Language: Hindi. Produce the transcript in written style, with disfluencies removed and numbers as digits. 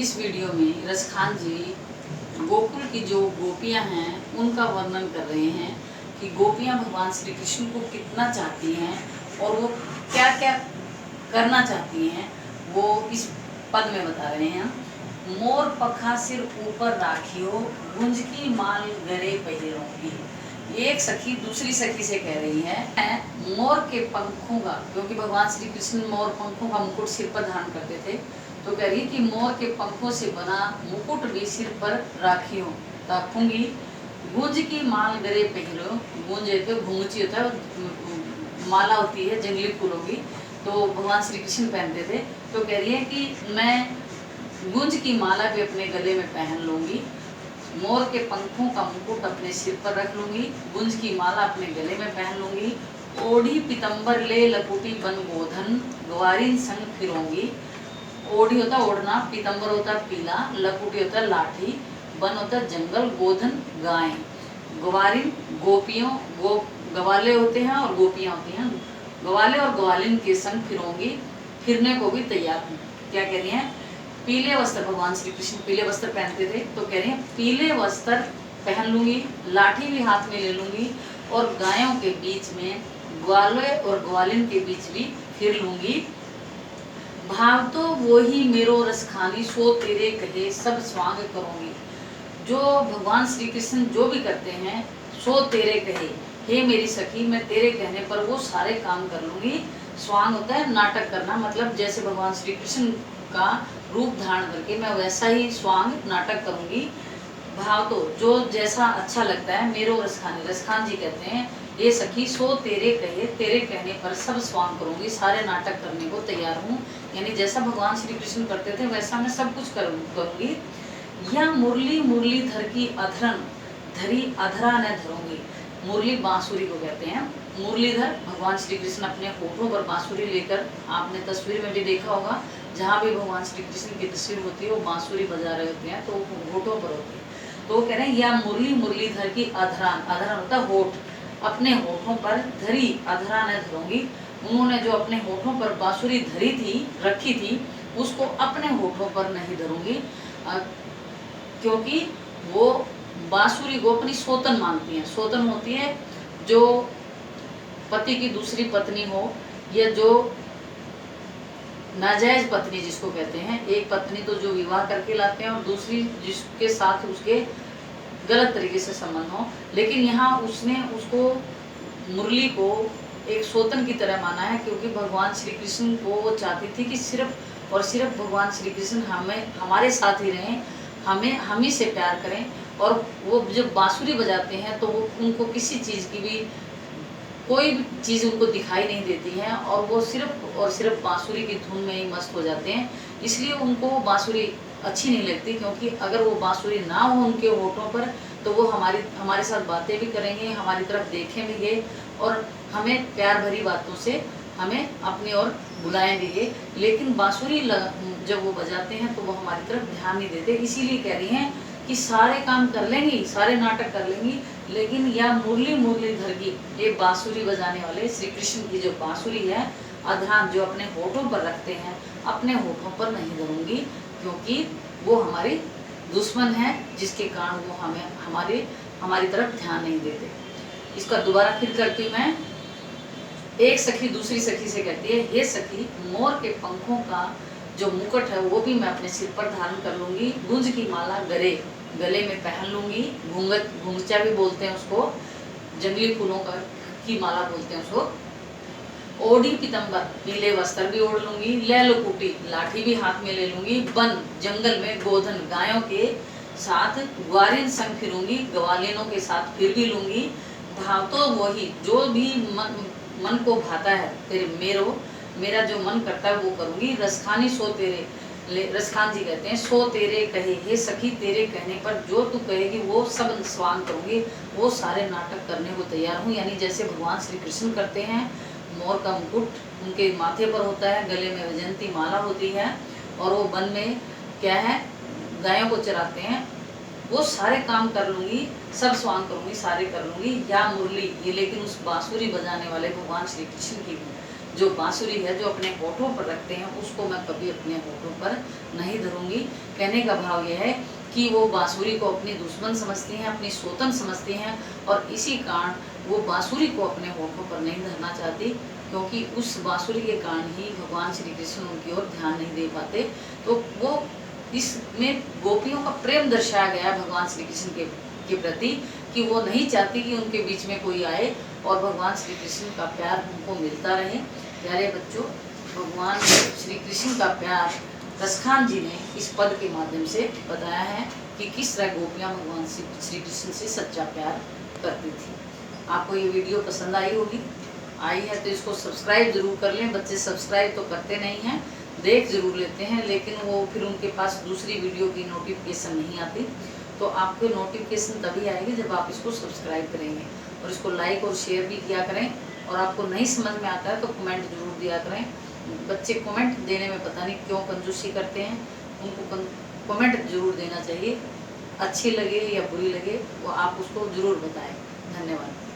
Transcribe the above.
इस वीडियो में रसखान जी गोकुल की जो गोपियां हैं उनका वर्णन कर रहे हैं कि गोपियां भगवान श्री कृष्ण को कितना चाहती हैं और वो क्या क्या करना चाहती हैं, वो इस पद में बता रहे हैं। मोर पखा सिर ऊपर राखियो, गुंज की माल गरे पहिरोगी। एक सखी दूसरी सखी से कह रही है मोर के पंखों का, क्योंकि भगवान श्री कृष्ण मोर पंखों का मुकुट सिर पर धारण करते थे, तो कह रही कि मोर के पंखों से बना मुकुट भी सिर पर रखूंगी। गूंज की माल गरे पहिरो, गूंज तो घूंची होता है, माला होती है जंगली फूलों की, तो भगवान श्री कृष्ण पहनते थे। तो कह रही है कि मैं गूंज की माला भी अपने गले में पहन लूंगी, मोर के पंखों का मुकुट अपने सिर पर रख लूंगी, गुंज की माला अपने गले में पहन लूंगी, ओढ़ी पीतम्बर ले लकुटी बन गोधन, ग्वारिन संग फिरूंगी। ओढ़ी होता ओढ़ना, पीतम्बर होता पीला, लकुटी होता लाठी, बन होता जंगल, गोधन गाय, ग्वारिन गोपियों गवाले होते हैं और गोपियां होती हैं। गवाले और ग्वालिन के संग फिरूंगी, फिरने को भी तैयार हूँ। क्या कह रही है? पीले वस्त्र, भगवान श्री कृष्ण पीले वस्त्र पहनते थे, तो कह रहे हैं पीले वस्त्र पहन लूंगी, लाठी भी हाथ में ले लूंगी और गायों के बीच में, ग्वाले और ग्वालिन के बीच भी फिर लूंगी। भाव तो वही मेरो रस खानी, सो तेरे कहे सब स्वांग करूंगी। जो भगवान श्री कृष्ण जो भी करते हैं सो तेरे कहे, हे मेरी सखी मैं तेरे कहने पर वो सारे काम कर लूंगी। स्वांग होता है नाटक करना, मतलब जैसे भगवान श्री कृष्ण का रूप धारण करके मैं वैसा ही स्वांग नाटक करूंगी। भाव तो जो जैसा अच्छा लगता है, मेरो रसखानी, रसखान जी कहते हैं ये सखी सो तेरे कहे, तेरे कहने पर सब स्वांग करूंगी, सारे नाटक करने को तैयार हूँ। यानी जैसा भगवान श्री कृष्ण करते थे वैसा मैं सब कुछ करूंगी। या मुरली मुरलीधर की अधरन धरी अधरा न धरूंगी। मुरली बांसुरी को कहते हैं। मुरलीधर भगवान श्री कृष्ण अपने होठों पर बांसुरी लेकर, आपने तस्वीर में भी देखा होगा, जहाँ भी भगवान श्री कृष्ण की तस्वीर होती है वो बांसुरी बजा रहे होते हैं, तो होठों पर होती है। तो वो कह रहे हैं या मुरली मुरलीधर की अधरान, अधरान होता है होठ, अपने होठों पर धरी अधरा न धरूंगी। उन्होंने जो अपने होठों पर बांसुरी धरी थी, रखी थी, उसको अपने होठों पर नहीं धरूंगी, क्योंकि वो बांसुरी को अपनी सोतन मानती हैं। सोतन होती है जो पति की दूसरी पत्नी हो, या जो नाजायज पत्नी जिसको कहते हैं। एक पत्नी तो जो विवाह करके लाते हैं और दूसरी जिसके साथ उसके गलत तरीके से संबंध हो, लेकिन यहाँ उसने उसको मुरली को एक सोतन की तरह माना है, क्योंकि भगवान श्री कृष्ण को वो चाहती थी कि सिर्फ और सिर्फ भगवान श्री कृष्ण हमारे साथ ही रहें, हम ही से प्यार करें। और वो जब बांसुरी बजाते हैं तो वो उनको किसी चीज़ की भी, कोई भी चीज़ उनको दिखाई नहीं देती है और वो सिर्फ और सिर्फ बांसुरी की धुन में ही मस्त हो जाते हैं। इसलिए उनको वो बांसुरी अच्छी नहीं लगती, क्योंकि अगर वो बांसुरी ना हो उनके होठों पर तो वो हमारे साथ बातें भी करेंगे, हमारी तरफ देखेंगे और हमें प्यार भरी बातों से हमें अपनी ओर बुलाएंगे। लेकिन बांसुरी जब वो बजाते हैं तो वो हमारी तरफ ध्यान नहीं देते। इसीलिए कह रही हैं कि सारे काम कर लेंगी, सारे नाटक कर लेंगी, लेकिन या मुरली मुरलीधर की, ये बांसुरी बजाने वाले श्री कृष्ण की जो बांसुरी है, अधरान जो अपने होठों पर रखते हैं, अपने होठों पर नहीं धरूंगी, क्योंकि वो हमारी दुश्मन है, जिसके कारण वो हमारी तरफ ध्यान नहीं देते। इसका दोबारा फिर करती हूँ मैं। एक सखी दूसरी सखी से कहती है, हे सखी मोर के पंखों का जो मुकुट है वो भी मैं अपने सिर पर धारण कर लूंगी, गुंज की माला गले में पहन लूंगी, घुंघचा भी बोलते हैं उसको, जंगली फूलों की माला बोलते हैं उसको। ओढ़ी पीतम्बर, पीले वस्त्र भी ओढ़ लूंगी, ले लकुटी, लाठी भी हाथ में ले लूंगी, बन जंगल में गोधन, गायों के साथ ग्वारिन संग फिरूंगी, ग्वालिनों के साथ फिर भी लूंगी। भाव तो वही जो भी मन को भाता है, मेरा जो मन करता है वो करूंगी। रसखानी सो तेरे, रसखान जी कहते हैं सो तेरे कहे, हे सखी तेरे कहने पर जो तू कहेगी वो सब स्वांग करूंगी, वो सारे नाटक करने को तैयार हूँ। यानी जैसे भगवान श्री कृष्ण करते हैं, मोर का मुकुट उनके माथे पर होता है, गले में वैजयंती माला होती है और वो वन में क्या है, गायों को चराते हैं, वो सारे काम कर लूंगी, सब स्वांग करूंगी, सारे कर लूंगी। या मुरली, ये लेकिन उस बांसुरी बजाने वाले भगवान श्री कृष्ण की जो बांसुरी है जो अपने होठों पर रखते हैं उसको मैं कभी अपने होठों पर नहीं धरूंगी। कहने का भाव यह है कि वो बांसुरी को अपनी दुश्मन समझती हैं, अपनी सोतन समझती हैं, और इसी कारण वो बांसुरी को अपने होठों पर नहीं धरना चाहती, क्योंकि उस बांसुरी के कारण ही भगवान श्री कृष्ण उनकी ओर ध्यान नहीं दे पाते। तो वो इसमें गोपियों का प्रेम दर्शाया गया भगवान श्री कृष्ण के प्रति, कि वो नहीं चाहती कि उनके बीच में कोई आए और भगवान श्री कृष्ण का प्यार उनको मिलता रहे। प्यारे बच्चों, भगवान श्री कृष्ण का प्यार रसखान जी ने इस पद के माध्यम से बताया है कि किस तरह गोपियाँ भगवान श्री कृष्ण से सच्चा प्यार करती थी। आपको ये वीडियो पसंद आई होगी, आई है तो इसको सब्सक्राइब जरूर कर लें। बच्चे सब्सक्राइब तो करते नहीं हैं, देख जरूर लेते हैं, लेकिन वो फिर उनके पास दूसरी वीडियो की नोटिफिकेशन नहीं आती। तो आपको नोटिफिकेशन तभी आएगी जब आप इसको सब्सक्राइब करेंगे, और इसको लाइक और शेयर भी किया करें। और आपको नहीं समझ में आता है तो कमेंट जरूर दिया करें। बच्चे कमेंट देने में पता नहीं क्यों कंजूसी करते हैं, उनको कमेंट जरूर देना चाहिए। अच्छी लगे या बुरी लगे वो आप उसको ज़रूर बताएं। धन्यवाद।